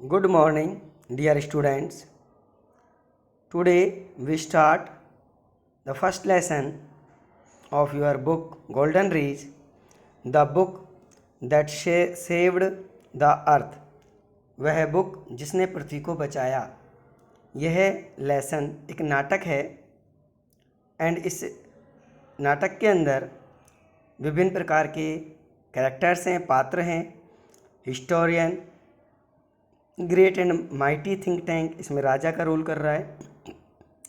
Good morning, dear students. Today we start the first lesson of your book Golden Reach, the book that saved the earth. वह book जिसने पृथ्वी को बचाया। यह lesson एक नाटक है एंड इस नाटक के अंदर विभिन्न प्रकार के कैरेक्टर्स हैं, पात्र हैं। Historian, great and mighty think tank, इसमें राजा का रोल कर रहा है।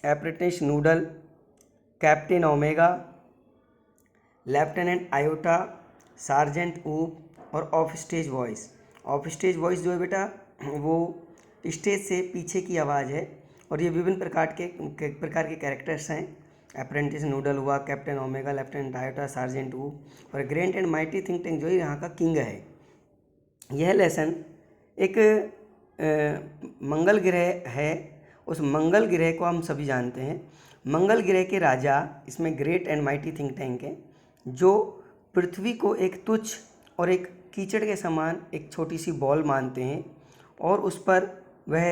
Apprentice noodle, captain omega, lieutenant iota, sergeant ऊप और of stage voice. Of stage voice जो है बेटा वो स्टेज से पीछे की आवाज़ है और ये विभिन्न प्रकार के कैरेक्टर्स हैं। अप्रेंटिस नूडल हुआ, captain omega, lieutenant iota, sergeant ऊप और great and mighty think tank जो है यहाँ का किंग है। यह लेसन एक मंगल ग्रह है। उस मंगल ग्रह को हम सभी जानते हैं। मंगल ग्रह के राजा इसमें great and mighty think tank है, जो पृथ्वी को एक तुच्छ और एक कीचड़ के समान एक छोटी सी बॉल मानते हैं और उस पर वह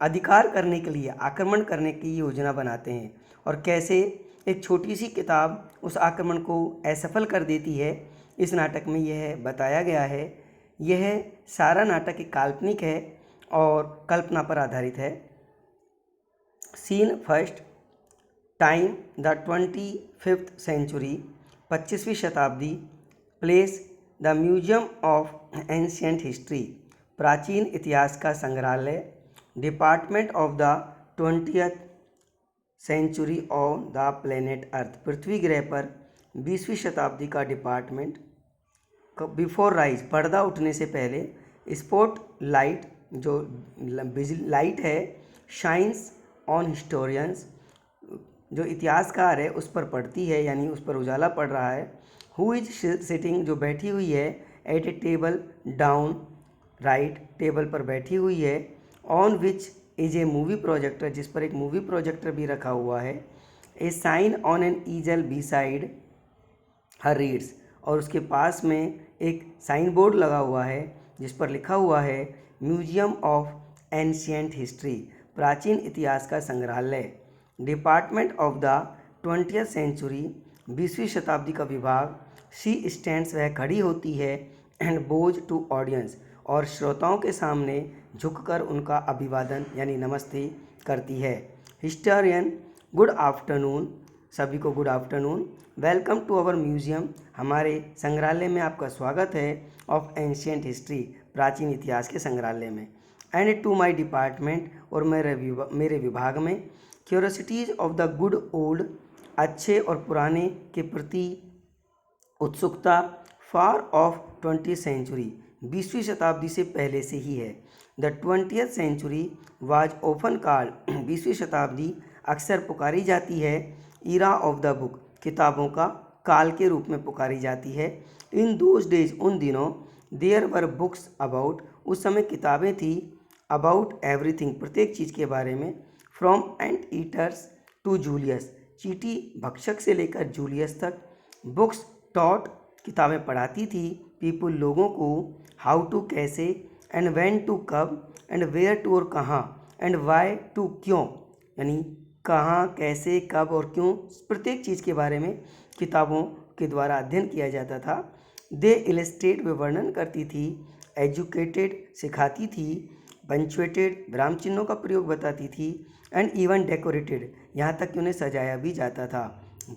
अधिकार करने के लिए, आक्रमण करने की योजना बनाते हैं। और कैसे एक छोटी सी किताब उस आक्रमण को असफल कर देती है, इस नाटक में यह बताया गया है। यह सारा नाटक एक काल्पनिक है और कल्पना पर आधारित है। Scene first, time the 25th century, 25वीं शताब्दी। Place the museum of ancient history, प्राचीन इतिहास का संग्रहालय। Department of the 20th century on the planet earth, पृथ्वी ग्रह पर 20वीं शताब्दी का डिपार्टमेंट। बिफोर राइज, पर्दा उठने से पहले। स्पॉट लाइट, जो लाइट है, शाइन्स ऑन हिस्टोरियंस, जो इतिहासकार है उस पर पड़ती है, यानी उस पर उजाला पड़ रहा है। हु इज सिटिंग, जो बैठी हुई है। At a table down right, table पर बैठी हुई है। On which is a movie projector, जिस पर एक मूवी प्रोजेक्टर भी रखा हुआ है। A sign on an easel beside her reads, और उसके पास में एक साइन बोर्ड लगा हुआ है जिस पर लिखा हुआ है म्यूजियम ऑफ एंशियंट हिस्ट्री, प्राचीन इतिहास का संग्रहालय। Department of the 20th century, 20वीं शताब्दी का विभाग। शी स्टैंड्स, वह खड़ी होती है। एंड बोज टू ऑडियंस, और श्रोताओं के सामने झुककर उनका अभिवादन यानी नमस्ते करती है। हिस्टोरियन, गुड आफ्टरनून, सभी को good afternoon. Welcome to our museum, हमारे संग्रहालय में आपका स्वागत है। ऑफ एंशियंट हिस्ट्री, प्राचीन इतिहास के संग्रहालय में। एंड टू माई डिपार्टमेंट, और मेरे विभाग में। क्यूरोसिटीज़ ऑफ द गुड ओल्ड, अच्छे और पुराने के प्रति उत्सुकता। फार ऑफ 20th सेंचुरी, 20वीं शताब्दी से पहले से ही है। The 20th century was often called, 20वीं शताब्दी अक्सर पुकारी जाती है। ईरा ऑफ द बुक, किताबों का काल के रूप में पुकारी जाती है। इन दोज डेज, उन दिनों। देयर वर बुक्स अबाउट, उस समय किताबें थी। अबाउट एवरीथिंग, प्रत्येक चीज़ के बारे में। From ant eaters to Julius, चींटी भक्षक से लेकर जूलियस तक। बुक्स टॉट, किताबें पढ़ाती थी। पीपुल, लोगों को। हाउ टू, कैसे। एंड व्हेन टू, कब। एंड वेयर टू, और कहाँ। एंड वाई टू, क्यों, यानी कहाँ, कैसे, कब और क्यों, प्रत्येक चीज़ के बारे में किताबों के द्वारा अध्ययन किया जाता था। दे इलस्ट्रेट, वे वर्णन करती थी। एजुकेटेड, सिखाती थी। पंचुएटेड, विराम चिन्हों का प्रयोग बताती थी। एंड इवन डेकोरेटेड, यहाँ तक कि उन्हें सजाया भी जाता था।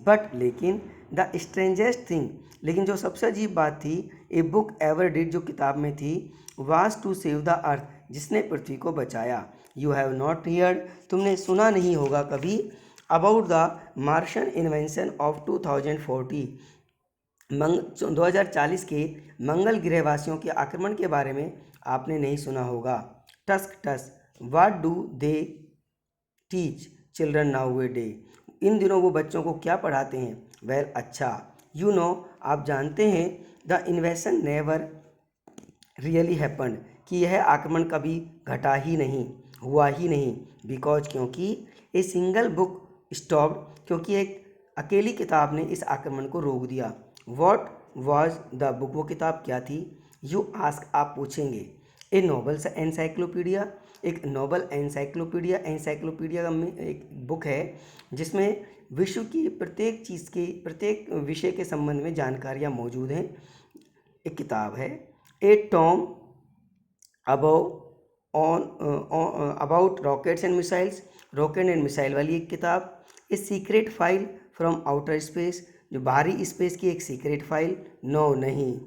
बट, लेकिन। द स्ट्रेंजेस्ट थिंग, लेकिन जो सबसे अजीब बात थी। ए बुक एवर डिड, जो किताब में थी। Was to save the earth, जिसने पृथ्वी को बचाया। यू हैव नॉट हियर्ड, तुमने सुना नहीं होगा कभी। अबाउट द मार्शन इन्वेंशन ऑफ 2040, 2040 के मंगल ग्रहवासियों के आक्रमण के बारे में आपने नहीं सुना होगा। Tsk tsk, what do they teach children nowadays, इन दिनों वो बच्चों को क्या पढ़ाते हैं। वेल, अच्छा। यू नो, आप जानते हैं। द इन्वेशन नेवर रियली हैपन्ड, कि यह आक्रमण कभी घटा ही नहीं, हुआ ही नहीं। बिकॉज, क्योंकि। ए सिंगल बुक स्टॉप्ड, क्योंकि एक अकेली किताब ने इस आक्रमण को रोक दिया। वॉट वॉज द बुक, वो किताब क्या थी। यू आस्क, आप पूछेंगे। ए नोबल एनसाइक्लोपीडिया, एक नोबल एनसाइक्लोपीडिया का एक बुक है जिसमें विश्व की प्रत्येक चीज़ की, प्रत्येक विषय के संबंध में जानकारियाँ मौजूद हैं। एक किताब है a tome about rockets and missiles, rocket and missile वाली एक किताब। A secret file from outer space, जो बाहरी स्पेस की एक सीक्रेट फाइल। नो नहीं,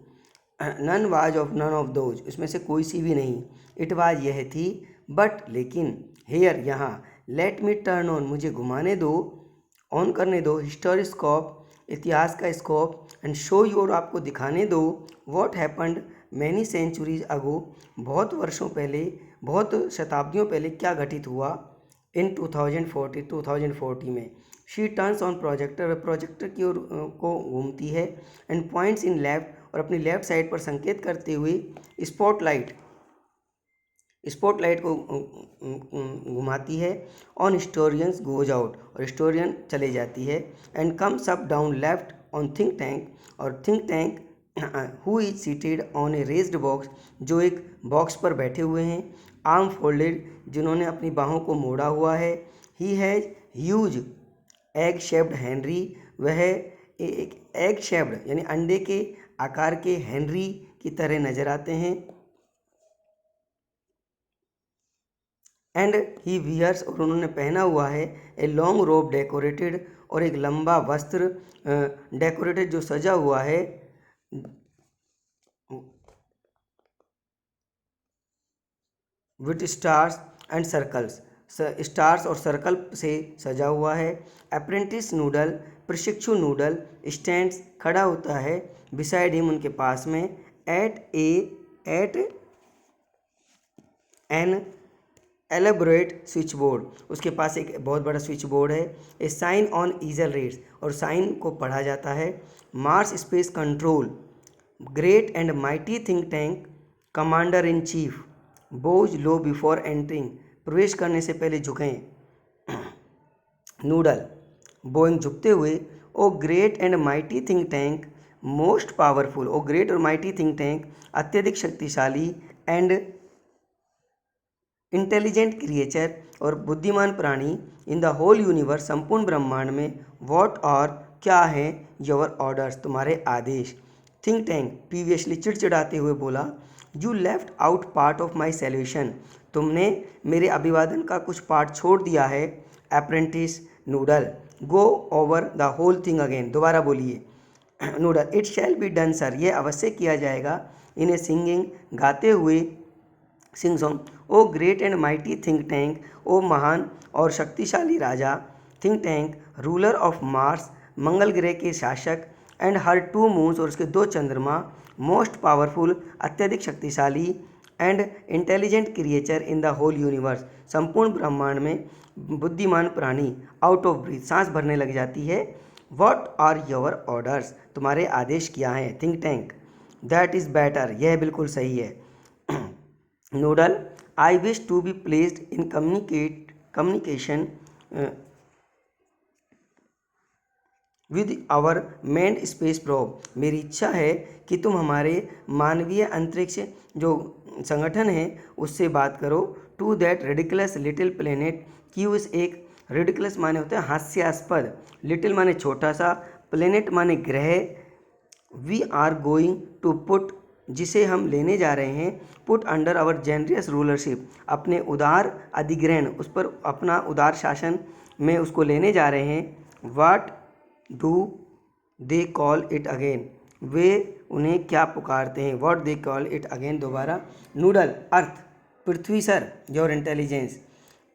none was of none of those, उसमें से कोई सी भी नहीं। इट वाज, यह थी। बट, लेकिन। हेयर, यहाँ। लेट मी टर्न ऑन, मुझे घुमाने दो, ऑन करने दो। हिस्टोरिस्कोप, इतिहास का स्कोप। एंड शो यू, और आपको दिखाने दो। What happened many centuries ago, बहुत वर्षों पहले, बहुत शताब्दियों पहले क्या घटित हुआ। इन 2040 में। शी टर्न्स ऑन प्रोजेक्टर, वह प्रोजेक्टर की ओर को घूमती है। एंड पॉइंट्स इन लेफ्ट, और अपनी लेफ्ट साइड पर संकेत करते हुए स्पॉटलाइट को घुमाती है। ऑन हिस्टोरियंस गोज आउट, और हिस्टोरियन चले जाती है। And comes up down left on think tank, और think tank who is seated on a raised box, जो एक बॉक्स पर बैठे हुए हैं। आर्म फोल्डेड, जिन्होंने अपनी बाहों को मोड़ा हुआ है। He has huge egg shaped Henry, वह एक एग शेप्ड यानी अंडे के आकार के हेनरी की तरह नजर आते हैं। एंड ही वियर्स, और उन्होंने पहना हुआ है। ए लॉन्ग रोब डेकोरेटेड, और एक लंबा वस्त्र डेकोरेटेड जो सजा हुआ है with stars and circles, stars और सर्कल से सजा हुआ है। अप्रेंटिस नूडल, प्रशिक्षु नूडल। स्टैंड्स, खड़ा होता है। बिसाइड हिम, उनके पास में। At an elaborate switch board, उसके पास एक बहुत बड़ा स्विच बोर्ड है। A sign on easel reads, और साइन को पढ़ा जाता है। Mars space control, great and mighty think tank, commander in chief. Bow low before entering, प्रवेश करने से पहले झुकें। नूडल, बोइंग, झुकते हुए। O great and mighty think tank, most powerful, o great और माइटी थिंक टैंक, अत्यधिक शक्तिशाली। एंड इंटेलिजेंट क्रिएचर, और बुद्धिमान प्राणी। इन द होल यूनिवर्स, संपूर्ण ब्रह्मांड में। व्हाट, और क्या है। योर ऑर्डर्स, तुम्हारे आदेश। थिंक टैंक प्रीवियसली, चिड़चिड़ाते हुए बोला। You left out part of my salutation, तुमने मेरे अभिवादन का कुछ पार्ट छोड़ दिया है। Apprentice Noodle, go over the whole thing again, दोबारा बोलिए। Noodle, it shall be done sir, यह अवश्य किया जाएगा। इन ए सिंगिंग, गाते हुए। Sing song, o great and mighty think tank, o महान और शक्तिशाली राजा। Think tank, ruler of Mars, मंगल ग्रह के शासक। एंड हर 2 मून्स, और उसके 2 चंद्रमा। मोस्ट पावरफुल, अत्यधिक शक्तिशाली। And intelligent creature in the whole universe, संपूर्ण ब्रह्मांड में बुद्धिमान प्राणी। आउट ऑफ ब्रीथ, सांस भरने लग जाती है। व्हाट आर योर ऑर्डर्स, तुम्हारे आदेश क्या हैं। Think tank, that is better, यह बिल्कुल सही है। Noodle, I wish to be placed in communication with our manned space probe, मेरी इच्छा है कि तुम हमारे मानवीय अंतरिक्ष जो संगठन है उससे बात करो। To that ridiculous little planet, कि उस एक रिडिकुलस माने होता है हास्यास्पद, लिटिल माने छोटा सा, प्लेनेट माने ग्रह। We are going to put, जिसे हम लेने जा रहे हैं। Put under our generous rulership, अपने उदार अधिग्रहण, उस पर अपना उदार शासन में उसको लेने जा रहे हैं। What do they call it again, वे उन्हें क्या पुकारते हैं। What they call it again, दोबारा। नूडल, अर्थ, पृथ्वी sir, your intelligence.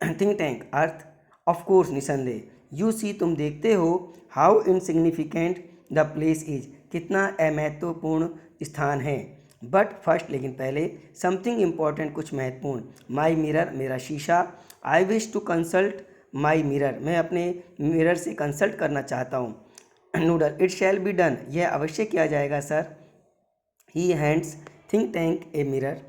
Think tank, earth, of course, निसंदेह। यू सी, तुम देखते हो। How insignificant the place is, कितना अमहत्वपूर्ण स्थान है। बट फर्स्ट, लेकिन पहले। समथिंग इम्पॉर्टेंट, कुछ महत्वपूर्ण। माई मिरर, मेरा शीशा। I wish to consult my mirror, मैं अपने मिरर से कंसल्ट करना चाहता हूँ। Noodle, it shall be done, यह अवश्य किया जाएगा sir. He hands think tank a mirror.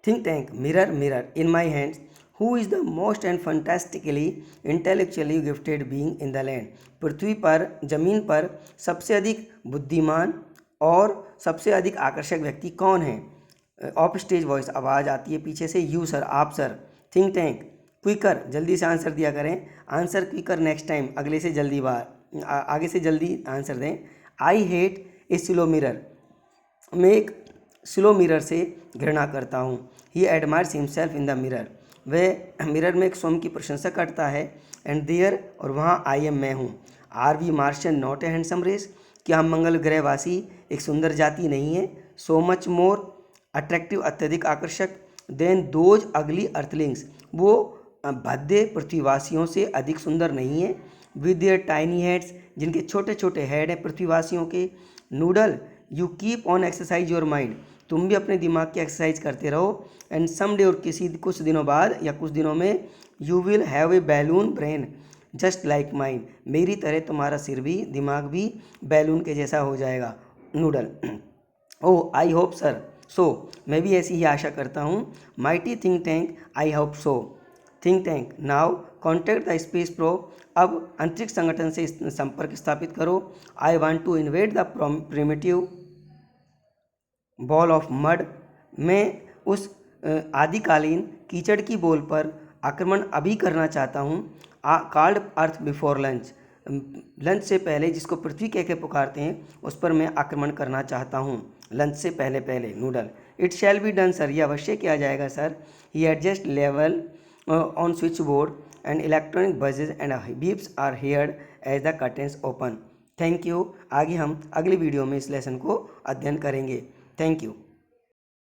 Think tank, mirror, mirror in my hands. Who is the most and fantastically intellectually gifted being in the land, पृथ्वी पर, जमीन पर सबसे अधिक बुद्धिमान और सबसे अधिक आकर्षक व्यक्ति कौन है। ऑफ स्टेज वॉइस, आवाज़ आती है पीछे से, यू सर, आप सर। थिंक टैंक, क्विकर, जल्दी से आंसर दिया करें, आंसर क्विकर नेक्स्ट टाइम, अगले से जल्दी आगे से जल्दी आंसर दें। I hate a slow mirror, मैं एक स्लो मिरर से घृणा करता हूँ। He admires himself in the mirror, वह मिरर में एक स्वयं की प्रशंसा करता है। एंड देयर, और वहाँ आई एम, मैं हूँ। Are we Martian not a handsome race, क्या हम मंगल ग्रहवासी एक सुंदर जाति नहीं है? सो मच मोर अट्रैक्टिव, अत्यधिक आकर्षक। देन दोज अगली अर्थलिंग्स, वो भद्दे पृथ्वीवासियों से अधिक सुंदर नहीं है। विद देयर टाइनी हेड्स, जिनके छोटे छोटे हेड हैं पृथ्वीवासियों के। Noodle, you keep on exercise your mind, तुम भी अपने दिमाग की एक्सरसाइज करते रहो। एंड सम डे, और कुछ दिनों बाद या कुछ दिनों में, you will have a balloon brain just like mind, मेरी तरह तुम्हारा सिर भी, दिमाग भी बैलून के जैसा हो जाएगा। Noodle, oh I hope sir, so मैं भी ऐसी ही आशा करता हूँ। Mighty think tank, I hope so. Think tank, now contact the space probe, अब अंतरिक्ष संगठन से संपर्क स्थापित करो। I want to invade the primitive ball of mud, मैं उस आदिकालीन कीचड़ की बॉल पर आक्रमण अभी करना चाहता हूँ। कॉल्ड अर्थ बिफोर लंच, लंच से पहले, जिसको पृथ्वी कह के पुकारते हैं, उस पर मैं आक्रमण करना चाहता हूँ लंच से पहले पहले। Noodle, it shall be done sir, यह अवश्य किया जाएगा sir. He adjust level on switchboard and electronic buzzes and beeps are heard as the curtains open. Thank you. आगे हम अगली वीडियो में इस लेसन को अध्ययन करेंगे। Thank you.